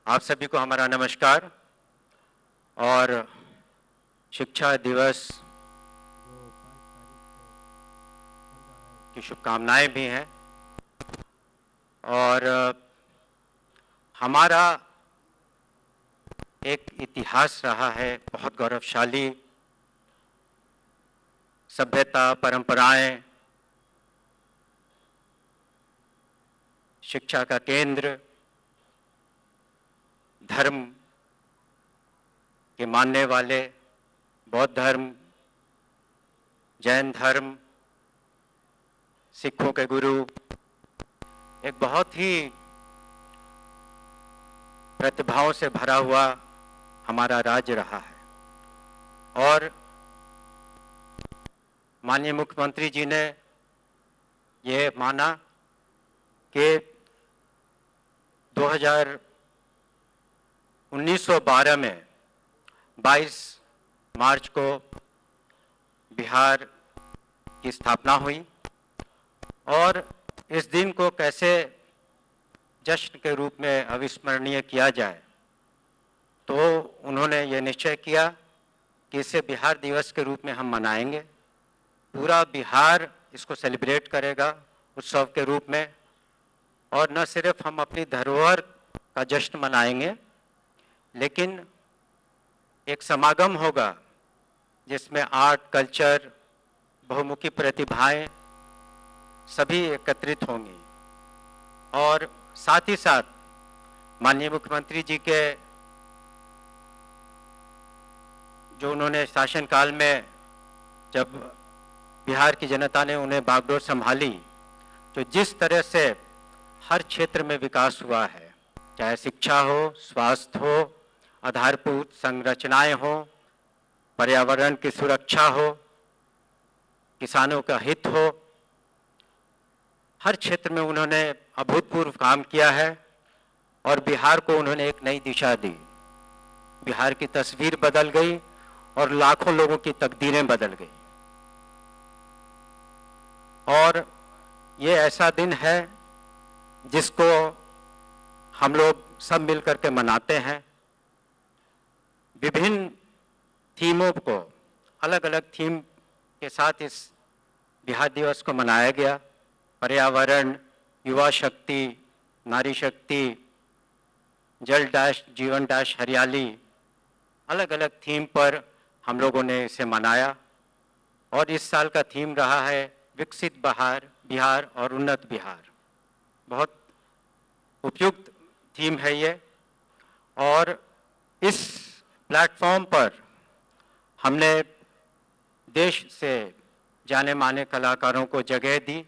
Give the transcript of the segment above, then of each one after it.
आप सभी को हमारा नमस्कार और शिक्षा दिवस की शुभकामनाएं भी हैं। और हमारा एक इतिहास रहा है बहुत गौरवशाली, सभ्यता, परंपराएं, शिक्षा का केंद्र, धर्म के मानने वाले, बौद्ध धर्म, जैन धर्म, सिखों के गुरु, एक बहुत ही प्रतिभाओं से भरा हुआ हमारा राज्य रहा है। और माननीय मुख्यमंत्री जी ने ये माना कि 1912 में 22 मार्च को बिहार की स्थापना हुई और इस दिन को कैसे जश्न के रूप में अविस्मरणीय किया जाए, तो उन्होंने ये निश्चय किया कि इसे बिहार दिवस के रूप में हम मनाएंगे। पूरा बिहार इसको सेलिब्रेट करेगा उत्सव के रूप में, और न सिर्फ हम अपनी धरोहर का जश्न मनाएंगे, लेकिन एक समागम होगा जिसमें आर्ट, कल्चर, बहुमुखी प्रतिभाएं सभी एकत्रित होंगी। और साथ ही साथ माननीय मुख्यमंत्री जी के जो उन्होंने शासनकाल में, जब बिहार की जनता ने उन्हें बागडोर संभाली, तो जिस तरह से हर क्षेत्र में विकास हुआ है, चाहे शिक्षा हो, स्वास्थ्य हो, आधारभूत संरचनाएं हो, पर्यावरण की सुरक्षा हो, किसानों का हित हो, हर क्षेत्र में उन्होंने अभूतपूर्व काम किया है और बिहार को उन्होंने एक नई दिशा दी। बिहार की तस्वीर बदल गई और लाखों लोगों की तकदीरें बदल गई। और ये ऐसा दिन है जिसको हम लोग सब मिलकर के मनाते हैं। विभिन्न थीमों को, अलग अलग थीम के साथ इस बिहार दिवस को मनाया गया। पर्यावरण, युवा शक्ति, नारी शक्ति, जल डैश जीवन डैश हरियाली, अलग अलग थीम पर हम लोगों ने इसे मनाया। और इस साल का थीम रहा है विकसित बिहार और उन्नत बिहार। बहुत उपयुक्त थीम है ये। और इस प्लेटफॉर्म पर हमने देश से जाने माने कलाकारों को जगह दी।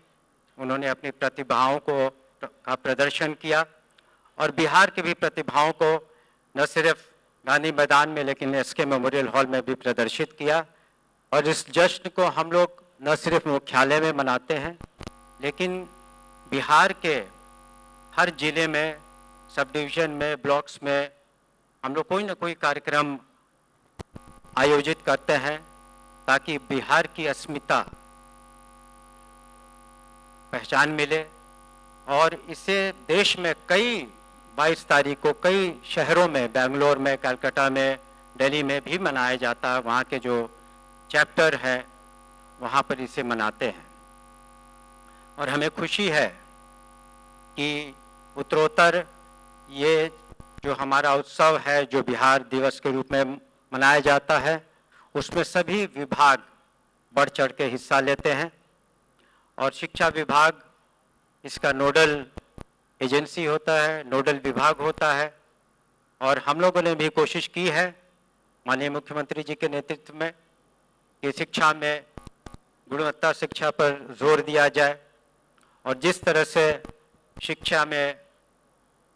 उन्होंने अपनी प्रतिभाओं का प्रदर्शन किया और बिहार की भी प्रतिभाओं को न सिर्फ गांधी मैदान में, लेकिन एसके मेमोरियल हॉल में भी प्रदर्शित किया। और इस जश्न को हम लोग न सिर्फ मुख्यालय में मनाते हैं, लेकिन बिहार के हर जिले में, सब डिवीज़न में, ब्लॉक्स में हम लोग कोई ना कोई कार्यक्रम आयोजित करते हैं ताकि बिहार की अस्मिता पहचान मिले। और इसे देश में 22 तारीख को कई शहरों में, बेंगलोर में, कलकत्ता में, दिल्ली में भी मनाया जाता है। वहाँ के जो चैप्टर है वहाँ पर इसे मनाते हैं। और हमें खुशी है कि उत्तरोत्तर ये जो हमारा उत्सव है, जो बिहार दिवस के रूप में मनाया जाता है, उसमें सभी विभाग बढ़ चढ़ के हिस्सा लेते हैं। और शिक्षा विभाग इसका नोडल एजेंसी होता है, नोडल विभाग होता है। और हम लोगों ने भी कोशिश की है माननीय मुख्यमंत्री जी के नेतृत्व में कि शिक्षा में, गुणवत्ता शिक्षा पर जोर दिया जाए। और जिस तरह से शिक्षा में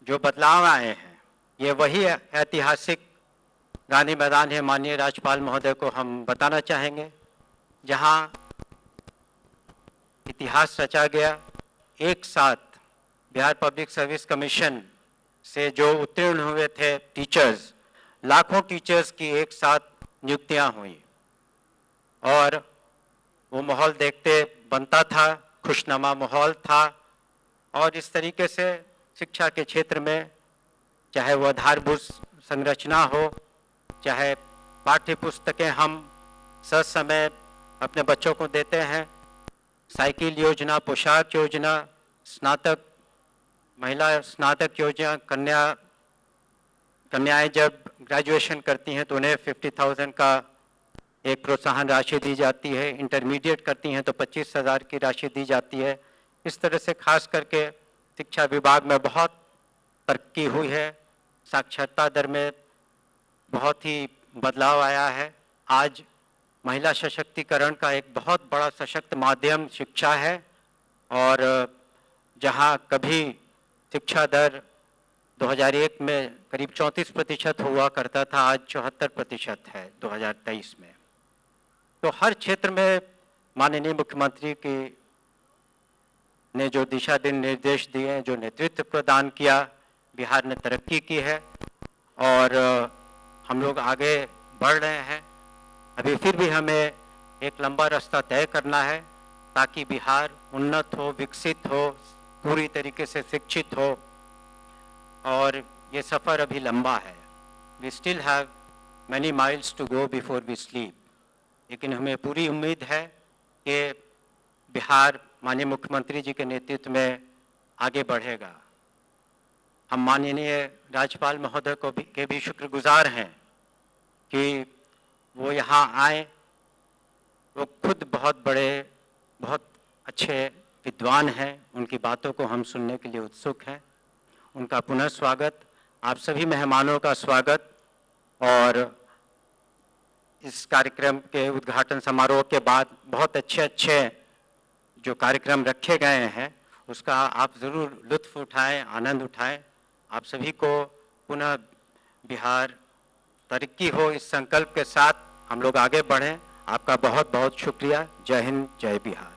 जो बदलाव आए हैं, ये वही ऐतिहासिक गांधी मैदान है, माननीय राज्यपाल महोदय को हम बताना चाहेंगे, जहां इतिहास रचा गया। एक साथ बिहार पब्लिक सर्विस कमीशन से जो उत्तीर्ण हुए थे टीचर्स, लाखों टीचर्स की एक साथ नियुक्तियां हुई और वो माहौल देखते बनता था, खुशनुमा माहौल था। और इस तरीके से शिक्षा के क्षेत्र में, चाहे वो आधारभूत संरचना हो, चाहे पाठ्य पुस्तकें हम ससमय अपने बच्चों को देते हैं, साइकिल योजना, पोशाक योजना, स्नातक महिला स्नातक योजना, कन्याएं जब ग्रेजुएशन करती हैं तो उन्हें 50,000 का एक प्रोत्साहन राशि दी जाती है, इंटरमीडिएट करती हैं तो 25,000 की राशि दी जाती है। इस तरह से खास करके शिक्षा विभाग में बहुत तरक्की हुई है, साक्षरता दर में बहुत ही बदलाव आया है। आज महिला सशक्तिकरण का एक बहुत बड़ा सशक्त माध्यम शिक्षा है और जहां कभी शिक्षा दर 2001 में करीब 34% हुआ करता था, आज 74% है 2023 में। तो हर क्षेत्र में माननीय मुख्यमंत्री की ने जो दिशा निर्देश दिए, जो नेतृत्व प्रदान किया, बिहार ने तरक्की की है और हम लोग आगे बढ़ रहे हैं। अभी फिर भी हमें एक लंबा रास्ता तय करना है ताकि बिहार उन्नत हो, विकसित हो, पूरी तरीके से शिक्षित हो और ये सफ़र अभी लंबा है। We still have many miles to go before we sleep, लेकिन हमें पूरी उम्मीद है कि बिहार माननीय मुख्यमंत्री जी के नेतृत्व में आगे बढ़ेगा। हम माननीय राज्यपाल महोदय के भी शुक्रगुजार हैं कि वो यहाँ आए। वो खुद बहुत बड़े, बहुत अच्छे विद्वान हैं, उनकी बातों को हम सुनने के लिए उत्सुक हैं। उनका पुनः स्वागत, आप सभी मेहमानों का स्वागत। और इस कार्यक्रम के उद्घाटन समारोह के बाद बहुत अच्छे जो कार्यक्रम रखे गए हैं उसका आप ज़रूर लुत्फ़ उठाएं, आनंद उठाएं। आप सभी को पुनः बिहार तरक्की हो, इस संकल्प के साथ हम लोग आगे बढ़ें। आपका बहुत बहुत शुक्रिया। जय हिंद, जय बिहार।